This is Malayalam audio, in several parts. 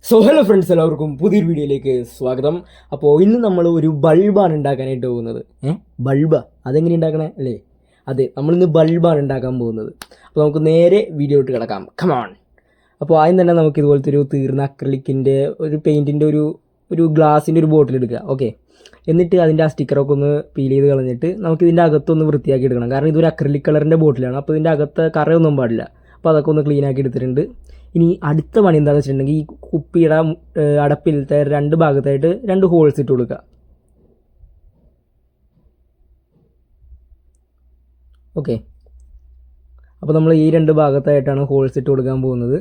ഹലോ ഫ്രണ്ട്സ്, എല്ലാവർക്കും പുതിയൊരു വീഡിയോയിലേക്ക് സ്വാഗതം. അപ്പോൾ ഇന്ന് നമ്മൾ ഒരു ബൾബാണ് ഉണ്ടാക്കാനായിട്ട് പോകുന്നത്. ബൾബാ? അതെങ്ങനെ ഉണ്ടാക്കണേ അല്ലേ? അതെ, നമ്മളിന്ന് ബൾബാണ് ഉണ്ടാക്കാൻ പോകുന്നത്. അപ്പോൾ നമുക്ക് നേരെ വീഡിയോയിട്ട് കിടക്കാം. കമോൺ. അപ്പോൾ ആദ്യം തന്നെ നമുക്ക് ഇതുപോലത്തെ ഒരു തീർന്ന അക്രിലിക്കിൻ്റെ ഒരു പെയിൻറ്റിൻ്റെ ഒരു ഗ്ലാസിൻ്റെ ഒരു ബോട്ടിൽ എടുക്കുക. ഓക്കെ, എന്നിട്ട് അതിൻ്റെ ആ സ്റ്റിക്കറൊക്കെ ഒന്ന് പീൽ ചെയ്ത് കളഞ്ഞിട്ട് നമുക്ക് ഇതിൻ്റെ അകത്തൊന്ന് വൃത്തിയാക്കി എടുക്കണം. കാരണം ഇതൊരു അക്രിലിക് കളറിൻ്റെ ബോട്ടിലാണ്. അപ്പോൾ ഇതിൻ്റെ അകത്ത് കറയൊന്നും പാടില്ല. അപ്പോൾ അതൊക്കെ ഒന്ന് ക്ലീൻ ആക്കി എടുത്തിട്ടുണ്ട്. ഇനി അടുത്ത പണി എന്താണെന്ന് വെച്ചിട്ടുണ്ടെങ്കിൽ ഈ കുപ്പിയുടെ അടപ്പിലത്തെ രണ്ട് ഭാഗത്തായിട്ട് രണ്ട് ഹോൾസ് ഇട്ട് കൊടുക്കുക. ഓക്കെ, അപ്പോൾ നമ്മൾ ഈ രണ്ട് ഭാഗത്തായിട്ടാണ് ഹോൾസ് ഇട്ട് കൊടുക്കാൻ പോകുന്നത്.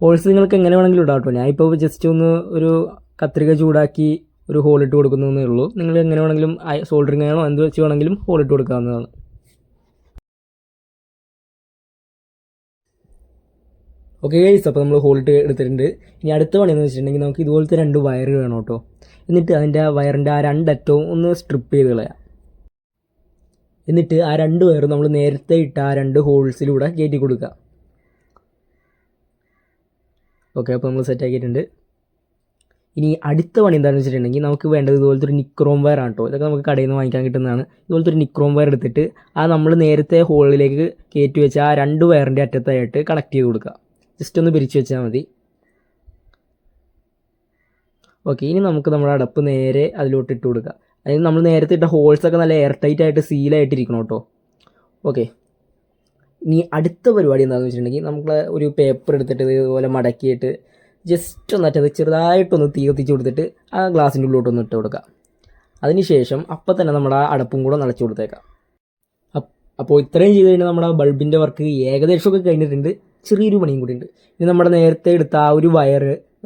ഹോൾസ് നിങ്ങൾക്ക് എങ്ങനെ വേണമെങ്കിലും ഇടാം കേട്ടോ. ഞാനിപ്പോൾ ജസ്റ്റ് ഒന്ന് ഒരു കത്രിക ചൂടാക്കി ഒരു ഹോൾ ഇട്ട് കൊടുക്കുന്നതേ ഉള്ളൂ. നിങ്ങൾ എങ്ങനെ വേണമെങ്കിലും സോൾഡറിങ് ആണോ എന്ത് വെച്ച് വേണമെങ്കിലും ഹോൾ ഇട്ട് കൊടുക്കാവുന്നതാണ്. ഓക്കെ ഗൈസ്, അപ്പോൾ നമ്മൾ ഹോൾട്ട് എടുത്തിട്ടുണ്ട്. ഇനി അടുത്ത പണി എന്ന് വെച്ചിട്ടുണ്ടെങ്കിൽ നമുക്ക് ഇതുപോലത്തെ രണ്ട് വയർ വേണം കേട്ടോ. എന്നിട്ട് അതിൻ്റെ വയറിൻ്റെ ആ രണ്ടറ്റവും ഒന്ന് സ്ട്രിപ്പ് ചെയ്ത് കളയാം. എന്നിട്ട് ആ രണ്ട് വയറും നമ്മൾ നേരത്തെ ഇട്ട ആ രണ്ട് ഹോൾസിലൂടെ കയറ്റി കൊടുക്കുക. ഓക്കെ, അപ്പോൾ നമ്മൾ സെറ്റ് ആക്കിയിട്ടുണ്ട്. ഇനി അടുത്ത പണി എന്താണെന്ന് വെച്ചിട്ടുണ്ടെങ്കിൽ നമുക്ക് വേണ്ടത് ഇതുപോലത്തെ ഒരു നിക്രോം വയർ ആണ് കേട്ടോ. ഇതൊക്കെ നമുക്ക് കടയിൽ നിന്ന് വാങ്ങിക്കാൻ കിട്ടുന്നതാണ്. ഇതുപോലത്തെ ഒരു നിക്രോം വയർ എടുത്തിട്ട് ആ നമ്മൾ നേരത്തെ ഹോളിലേക്ക് കയറ്റി വെച്ച ആ രണ്ട് വയറിൻ്റെ അറ്റത്തായിട്ട് കണക്ട് ചെയ്ത് കൊടുക്കുക. ജസ്റ്റ് ഒന്ന് പിരിച്ചു വെച്ചാൽ മതി. ഓക്കെ, ഇനി നമുക്ക് നമ്മുടെ അടപ്പ് നേരെ അതിലോട്ട് ഇട്ട് കൊടുക്കുക. അതായത് നമ്മൾ നേരത്തെ ഇട്ട ഹോൾസൊക്കെ നല്ല എയർ ടൈറ്റ് ആയിട്ട് സീലായിട്ടിരിക്കണം കേട്ടോ. ഓക്കെ, ഇനി അടുത്ത പരിപാടി എന്താണെന്ന് വെച്ചിട്ടുണ്ടെങ്കിൽ നമ്മൾ ഒരു പേപ്പർ എടുത്തിട്ട് ഇതുപോലെ മടക്കിയിട്ട് ജസ്റ്റ് ഒന്നറ്റത് ചെറുതായിട്ടൊന്ന് തീ കത്തിച്ച് കൊടുത്തിട്ട് ആ ഗ്ലാസിൻ്റെ ഉള്ളിലോട്ടൊന്ന് ഇട്ട് കൊടുക്കുക. അതിനുശേഷം അപ്പം തന്നെ നമ്മുടെ ആ അടപ്പും കൂടെ നിറച്ച് കൊടുത്തേക്കാം. അപ്പോൾ ഇത്രയും ചെയ്ത് കഴിഞ്ഞാൽ നമ്മുടെ ബൾബിൻ്റെ വർക്ക് ഏകദേശമൊക്കെ കഴിഞ്ഞിട്ടുണ്ട്. ചെറിയൊരു പണിയും കൂടി ഉണ്ട്. ഇനി നമ്മുടെ നേരത്തെ എടുത്ത ആ ഒരു വയർ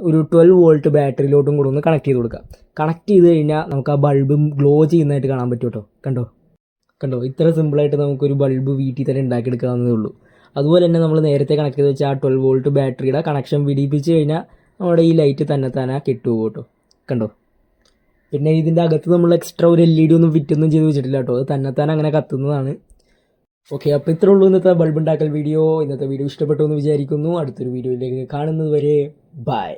ഒരു 12 വോൾട്ട് ബാറ്ററിയിലോട്ടും കൂടെ ഒന്ന് കണക്ട് ചെയ്ത് കൊടുക്കുക. കണക്ട് ചെയ്ത് കഴിഞ്ഞാൽ നമുക്ക് ആ ബൾബും ഗ്ലോ ചെയ്യുന്നതായിട്ട് കാണാൻ പറ്റും കേട്ടോ. കണ്ടോ ഇത്ര സിമ്പിളായിട്ട് നമുക്കൊരു ബൾബ് വീട്ടിൽ തന്നെ ഉണ്ടാക്കിയെടുക്കാവുന്നതേ ഉള്ളൂ. അതുപോലെ തന്നെ നമ്മൾ നേരത്തെ കണക്ട് ചെയ്ത് വെച്ചാൽ ആ 12 വോൾട്ട് ബാറ്ററിയുടെ കണക്ഷൻ വിടിപ്പിച്ച് കഴിഞ്ഞാൽ നമ്മുടെ ഈ ലൈറ്റ് തന്നെ കെട്ടുപോകും കേട്ടോ. കണ്ടോ, പിന്നെ ഇതിൻ്റെ അകത്ത് നമ്മൾ എക്സ്ട്രാ ഒരു LED ഒന്നും ഫിറ്റൊന്നും ചെയ്ത് വെച്ചിട്ടില്ല കേട്ടോ. അത് തന്നെ അങ്ങനെ കത്തുന്നതാണ്. ഓക്കെ, അപ്പോൾ ഇത്രേ ഉള്ളൂ ഇന്നത്തെ ബൾബ് ഉണ്ടാക്കൽ വീഡിയോ. ഇന്നത്തെ വീഡിയോ ഇഷ്ടപ്പെട്ടു എന്ന് വിചാരിക്കുന്നു. അടുത്തൊരു വീഡിയോയിലേക്ക് കാണുന്നത് വരെ ബൈ.